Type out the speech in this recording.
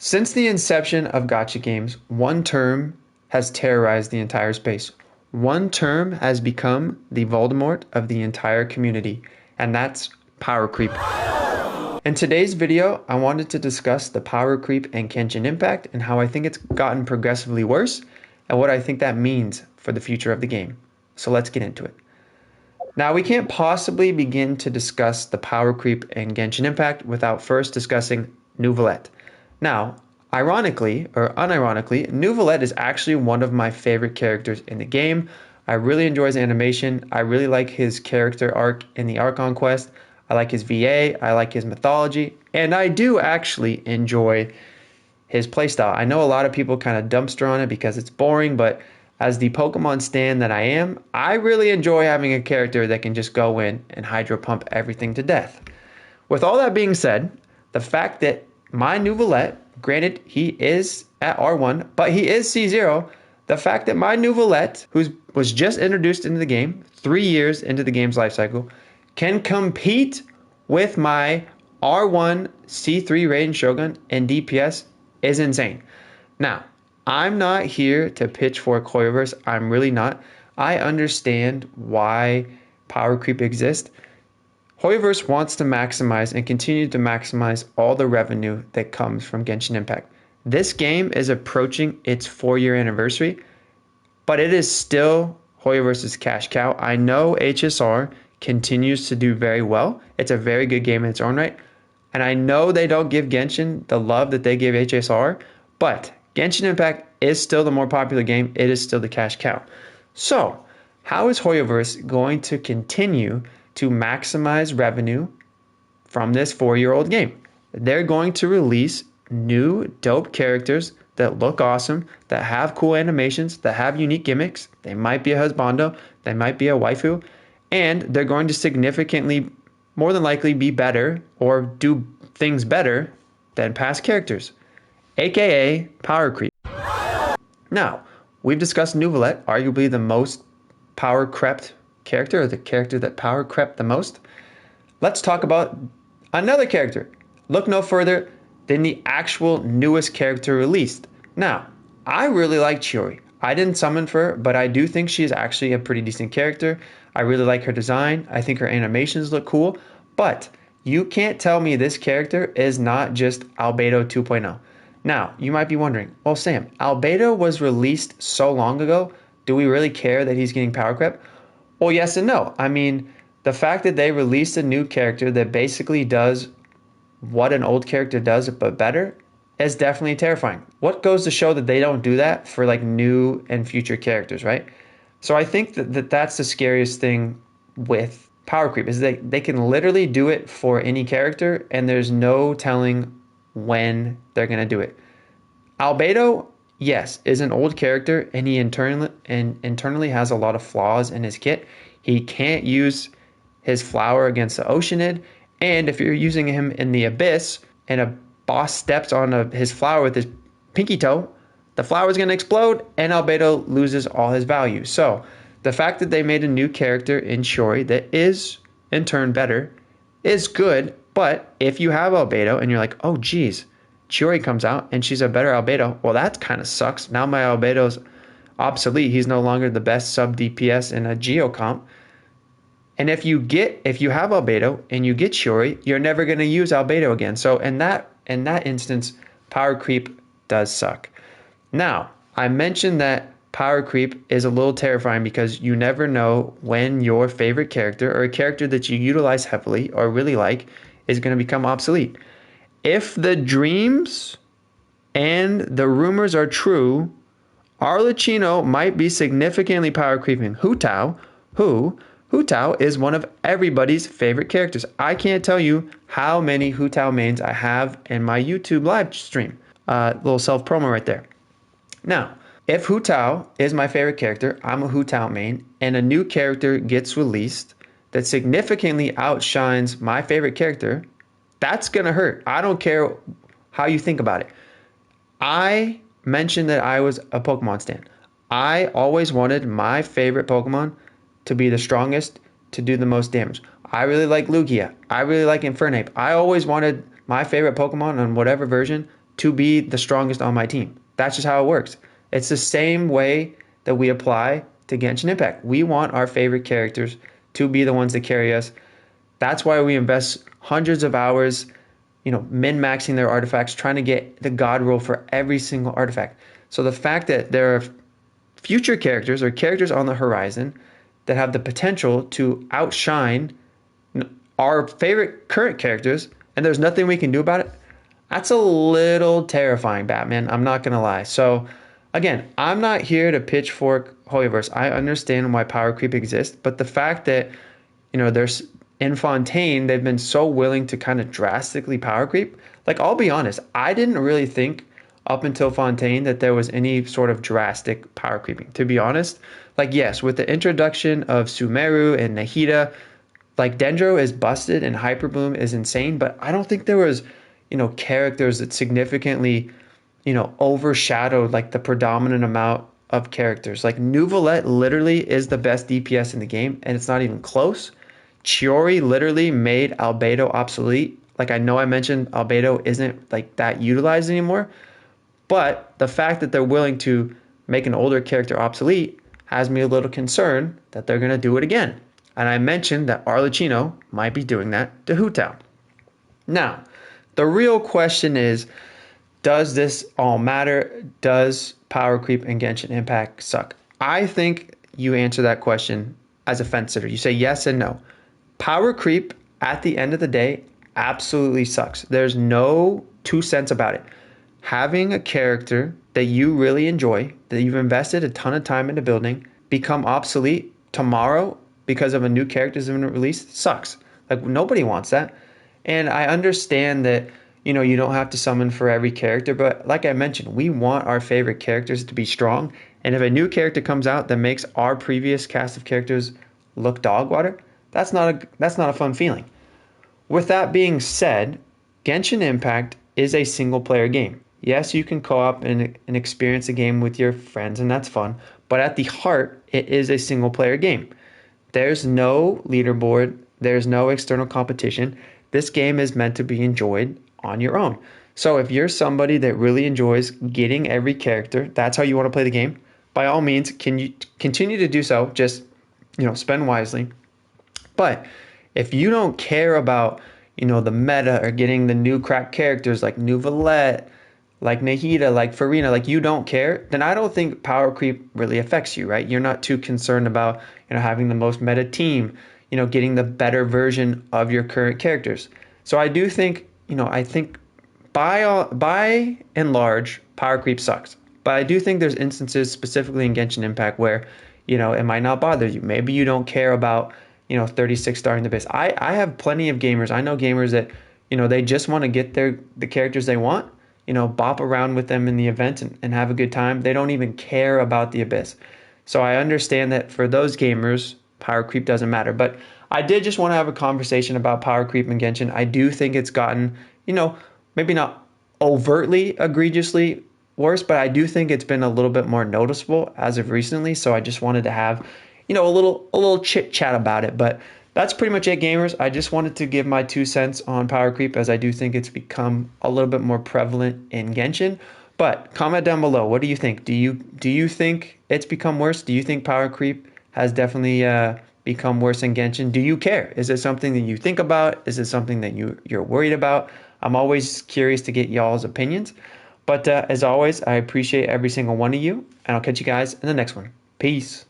Since the inception of gacha games, one term has terrorized the entire space. One term has become the Voldemort of the entire community, and that's power creep. In today's video, I wanted to discuss the power creep and Genshin impact and how I think it's gotten progressively worse and what I think that means for the future of the game. So let's get into it. Now, we can't possibly begin to discuss the power creep and Genshin impact without first discussing Neuvillette. Now, ironically or unironically, Neuvillette is actually one of my favorite characters in the game. I really enjoy his animation. I really like his character arc in the Archon quest. I like his VA. I like his mythology. And I do actually enjoy his playstyle. I know a lot of people kind of dumpster on it because it's boring, but as the Pokemon stan that I am, I really enjoy having a character that can just go in and hydro pump everything to death. With all that being said, the fact that my Neuvillette, granted he is at R1, but he is C0, the fact that my Neuvillette, who was just introduced into the game, 3 years into the game's life cycle, can compete with my R1 C3 Raiden Shogun in DPS is insane. Now, I'm not here to pitchfork Hoyoverse. I'm really not. I understand why power creep exists. Hoyoverse wants to maximize and continue to maximize all the revenue that comes from Genshin Impact. This game is approaching its 4-year anniversary, but it is still Hoyoverse's cash cow. I know HSR continues to do very well. It's a very good game in its own right. And I know they don't give Genshin the love that they give HSR, but Genshin Impact is still the more popular game. It is still the cash cow. So, how is Hoyoverse going to continue to maximize revenue from this 4-year-old game? They're going to release new dope characters that look awesome, that have cool animations, that have unique gimmicks. They might be a husbando, they might be a waifu, and they're going to significantly, more than likely, be better or do things better than past characters, aka power creep. Now, we've discussed Neuvillette, arguably the most power crept character, or the character that power crept the most. Let's talk about another character. Look no further than the actual newest character released. Now, I really like Chiori. I didn't summon for her, but I do think she is actually a pretty decent character. I really like her design. I think her animations look cool. But you can't tell me this character is not just Albedo 2.0. Now, you might be wondering, well, Sam, Albedo was released so long ago. Do we really care that he's getting power crept? Well, yes and no. I mean, the fact that they released a new character that basically does what an old character does, but better, is definitely terrifying. What goes to show that they don't do that for like new and future characters, right? So I think that's the scariest thing with power creep, is that they can literally do it for any character, and there's no telling when they're going to do it. Albedo, yes, is an old character, and he internally has a lot of flaws in his kit. He can't use his flower against the Oceanid, and if you're using him in the Abyss and a boss steps on his flower with his pinky toe, the flower is going to explode and Albedo loses all his value. So the fact that they made a new character in Chiori that is in turn better is good. But if you have Albedo and you're like, oh geez, Chiori comes out and she's a better Albedo, well, that kind of sucks. Now my Albedo's obsolete. He's no longer the best sub DPS in a Geo comp. And if you have Albedo and you get Chiori, you're never going to use Albedo again. So in that instance, power creep does suck. Now, I mentioned that power creep is a little terrifying because you never know when your favorite character or a character that you utilize heavily or really like is going to become obsolete. If the dreams and the rumors are true, Arlecchino might be significantly power creeping Hu Tao, Hu Tao is one of everybody's favorite characters. I can't tell you how many Hu Tao mains I have in my YouTube live stream. Little self-promo right there. Now, if Hu Tao is my favorite character, I'm a Hu Tao main, and a new character gets released that significantly outshines my favorite character, that's going to hurt. I don't care how you think about it. I mentioned that I was a Pokemon stan. I always wanted my favorite Pokemon to be the strongest, to do the most damage. I really like Lugia. I really like Infernape. I always wanted my favorite Pokemon on whatever version to be the strongest on my team. That's just how it works. It's the same way that we apply to Genshin Impact. We want our favorite characters to be the ones that carry us. That's why we invest hundreds of hours, min-maxing their artifacts, trying to get the god roll for every single artifact. So the fact that there are future characters or characters on the horizon that have the potential to outshine our favorite current characters, and there's nothing we can do about it, that's a little terrifying, Batman. I'm not going to lie. So again, I'm not here to pitchfork Hoyoverse. I understand why power creep exists, but the fact that, there's in Fontaine, they've been so willing to kind of drastically power creep. Like, I'll be honest, I didn't really think up until Fontaine that there was any sort of drastic power creeping, to be honest. Like, yes, with the introduction of Sumeru and Nahida, like, Dendro is busted and Hyperbloom is insane, but I don't think there was, characters that significantly, overshadowed like the predominant amount of characters. Like, Nuvolette literally is the best DPS in the game, and it's not even close. Chiori literally made Albedo obsolete. Like, I know I mentioned Albedo isn't like that utilized anymore, but the fact that they're willing to make an older character obsolete has me a little concerned that they're going to do it again. And I mentioned that Arlecchino might be doing that to Hu Tao. Now, the real question is, does this all matter? Does power creep and Genshin Impact suck? I think you answer that question as a fence sitter. You say yes and no. Power creep, at the end of the day, absolutely sucks. There's no 2 cents about it. Having a character that you really enjoy, that you've invested a ton of time into building, become obsolete tomorrow because of a new character that's been released sucks. Like, nobody wants that. And I understand that, you don't have to summon for every character, but like I mentioned, we want our favorite characters to be strong. And if a new character comes out that makes our previous cast of characters look dog water, that's not a fun feeling. With that being said, Genshin Impact is a single player game. Yes, you can co-op and experience a game with your friends, and that's fun. But at the heart, it is a single player game. There's no leaderboard. There's no external competition. This game is meant to be enjoyed on your own. So if you're somebody that really enjoys getting every character, that's how you want to play the game, by all means, can you continue to do so. Just, spend wisely. But if you don't care about, the meta or getting the new crack characters like Nuvolette, like Nahida, like Farina, like you don't care, then I don't think power creep really affects you, right? You're not too concerned about, having the most meta team, getting the better version of your current characters. So I do think, I think by and large, power creep sucks. But I do think there's instances specifically in Genshin Impact where, it might not bother you. Maybe you don't care about, 36 starring the base. I have plenty of gamers. I know gamers that, they just want to get the characters they want, bop around with them in the event and have a good time. They don't even care about the Abyss. So I understand that for those gamers, power creep doesn't matter. But I did just want to have a conversation about power creep and Genshin. I do think it's gotten, maybe not overtly egregiously worse, but I do think it's been a little bit more noticeable as of recently. So I just wanted to have, a little chit chat about it. But that's pretty much it, gamers. I just wanted to give my 2 cents on power creep, as I do think it's become a little bit more prevalent in Genshin. But comment down below. What do you think? Do you think it's become worse? Do you think power creep has definitely become worse in Genshin? Do you care? Is it something that you think about? Is it something that you're worried about? I'm always curious to get y'all's opinions. But as always, I appreciate every single one of you, and I'll catch you guys in the next one. Peace.